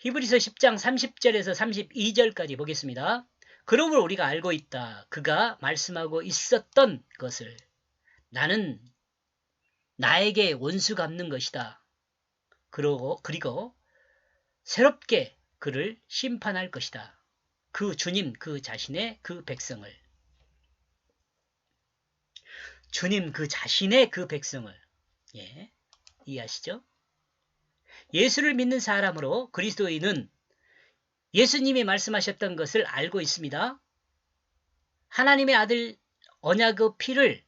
히브리서 10장 30절에서 32절까지 보겠습니다. 그러므로 우리가 알고 있다. 그가 말씀하고 있었던 것을 나는 나에게 원수 갚는 것이다. 그리고 새롭게 그를 심판할 것이다. 그 주님 그 자신의 그 백성을 주님 그 자신의 그 백성을 예, 이해하시죠? 예수를 믿는 사람으로 그리스도인은 예수님이 말씀하셨던 것을 알고 있습니다. 하나님의 아들 언약의 피를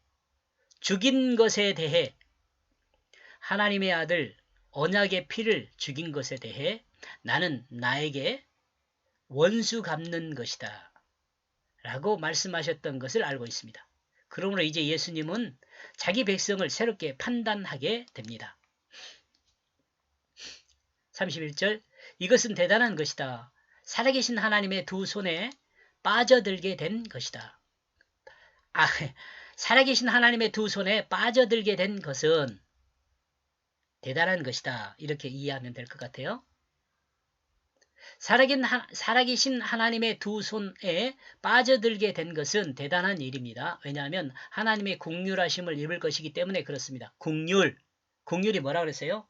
죽인 것에 대해 하나님의 아들 언약의 피를 죽인 것에 대해 나는 나에게 원수 갚는 것이다 라고 말씀하셨던 것을 알고 있습니다. 그러므로 이제 예수님은 자기 백성을 새롭게 판단하게 됩니다. 31절 이것은 대단한 것이다. 살아계신 하나님의 두 손에 빠져들게 된 것이다. 살아계신 하나님의 두 손에 빠져들게 된 것은 대단한 것이다. 이렇게 이해하면 될 것 같아요. 살아계신 하나님의 두 손에 빠져들게 된 것은 대단한 일입니다. 왜냐하면 하나님의 긍휼하심을 입을 것이기 때문에 그렇습니다. 긍휼이 뭐라 그랬어요?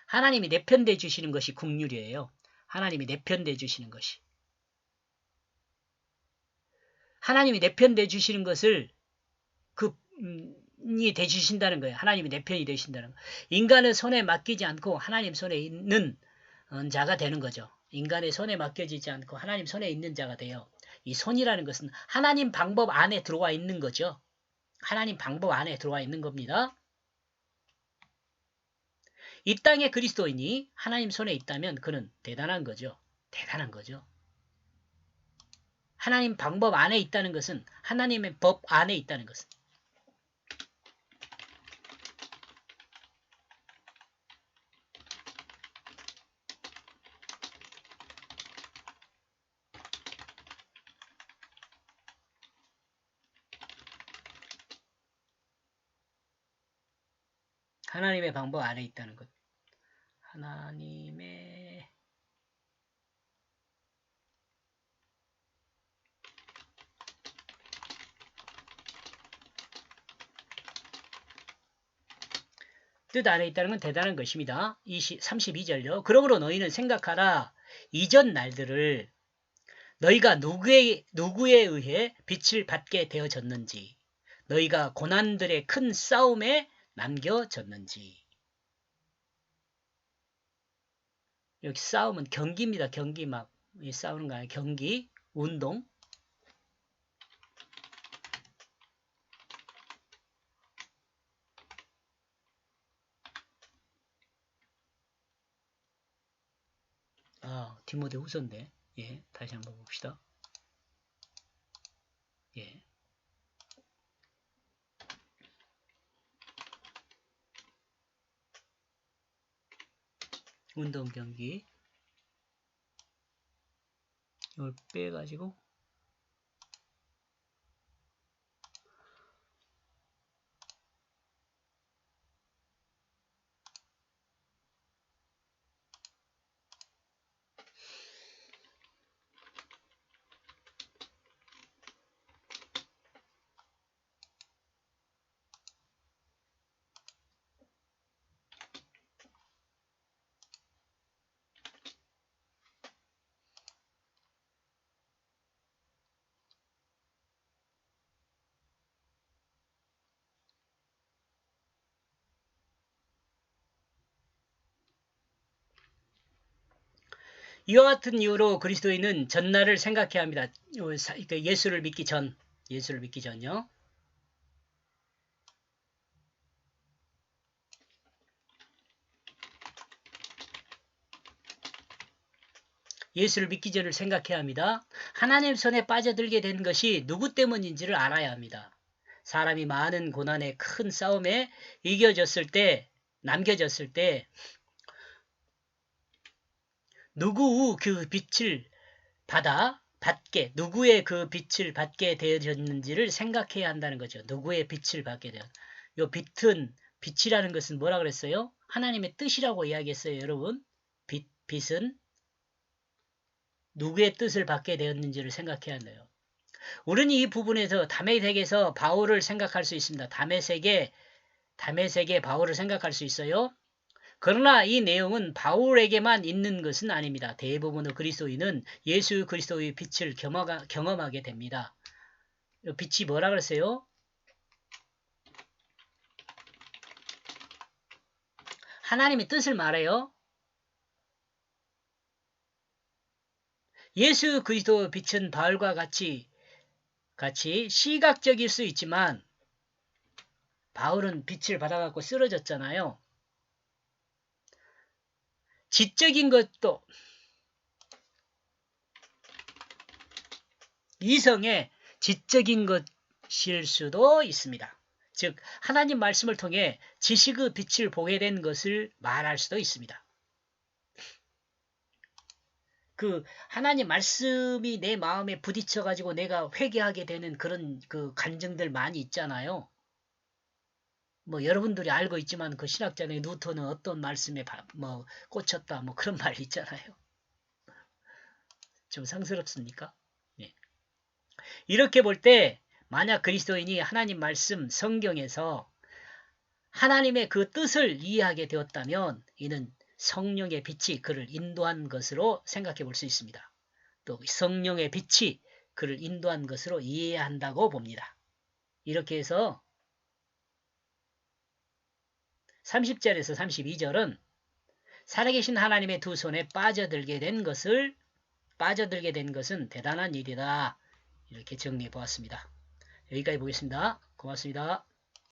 하나님이 내편돼 주시는 것이 긍휼이에요. 하나님이 내편돼 주시는 것이. 하나님이 내편돼 주시는 것을 이 되주신다는 거예요. 하나님이 내 편이 되신다는 거. 인간의 손에 맡기지 않고 하나님 손에 있는 자가 되는 거죠. 인간의 손에 맡겨지지 않고 하나님 손에 있는 자가 돼요. 이 손이라는 것은 하나님 방법 안에 들어와 있는 거죠. 하나님 방법 안에 들어와 있는 겁니다. 이 땅의 그리스도인이 하나님 손에 있다면 그는 대단한 거죠. 대단한 거죠. 하나님 방법 안에 있다는 것은 하나님의 법 안에 있다는 것은 하나님의 방법 안에 있다는 것. 하나님의 뜻 안에 있다는 건 대단한 것입니다. 32절요. 그러므로 너희는 생각하라. 이전 날들을 너희가 누구에 의해 빛을 받게 되어졌는지 너희가 고난들의 큰 싸움에 남겨졌는지. 여기 싸움은 경기입니다. 경기 막 싸우는 거 아니에요. 경기, 운동. 디모데후서인데. 예, 다시 한번 봅시다. 예. 운동 경기. 이걸 빼가지고 이와 같은 이유로 그리스도인은 전날을 생각해야 합니다. 예수를 믿기 전요. 예수를 믿기 전을 생각해야 합니다. 하나님 손에 빠져들게 된 것이 누구 때문인지를 알아야 합니다. 사람이 많은 고난의 큰 싸움에 남겨졌을 때 누구의 그 빛을 받게 되어졌는지를 생각해야 한다는 거죠. 누구의 빛을 받게 되어. 요 빛이라는 것은 뭐라 그랬어요? 하나님의 뜻이라고 이야기했어요, 여러분. 빛은 누구의 뜻을 받게 되었는지를 생각해야 돼요. 우리는 이 부분에서 다메섹에서 바울을 생각할 수 있습니다. 다메섹에 바울을 생각할 수 있어요. 그러나 이 내용은 바울에게만 있는 것은 아닙니다. 대부분의 그리스도인은 예수 그리스도의 빛을 경험하게 됩니다. 빛이 뭐라 그랬어요? 하나님의 뜻을 말해요. 예수 그리스도의 빛은 바울과 같이 시각적일 수 있지만 바울은 빛을 받아갖고 쓰러졌잖아요. 지적인 것도 이성의 지적인 것일 수도 있습니다. 즉 하나님 말씀을 통해 지식의 빛을 보게 된 것을 말할 수도 있습니다. 그 하나님 말씀이 내 마음에 부딪혀 가지고 내가 회개하게 되는 그런 그 감정들 많이 있잖아요. 뭐 여러분들이 알고 있지만 그 신학자의 뉴턴은 어떤 말씀에 뭐 꽂혔다 뭐 그런 말 있잖아요. 좀 상스럽습니까? 네. 이렇게 볼 때 만약 그리스도인이 하나님 말씀 성경에서 하나님의 그 뜻을 이해하게 되었다면 이는 성령의 빛이 그를 인도한 것으로 생각해 볼 수 있습니다. 또 성령의 빛이 그를 인도한 것으로 이해해야 한다고 봅니다. 이렇게 해서 30절에서 32절은 살아계신 하나님의 두 손에 빠져들게 된 것은 대단한 일이다. 이렇게 정리해 보았습니다. 여기까지 보겠습니다. 고맙습니다.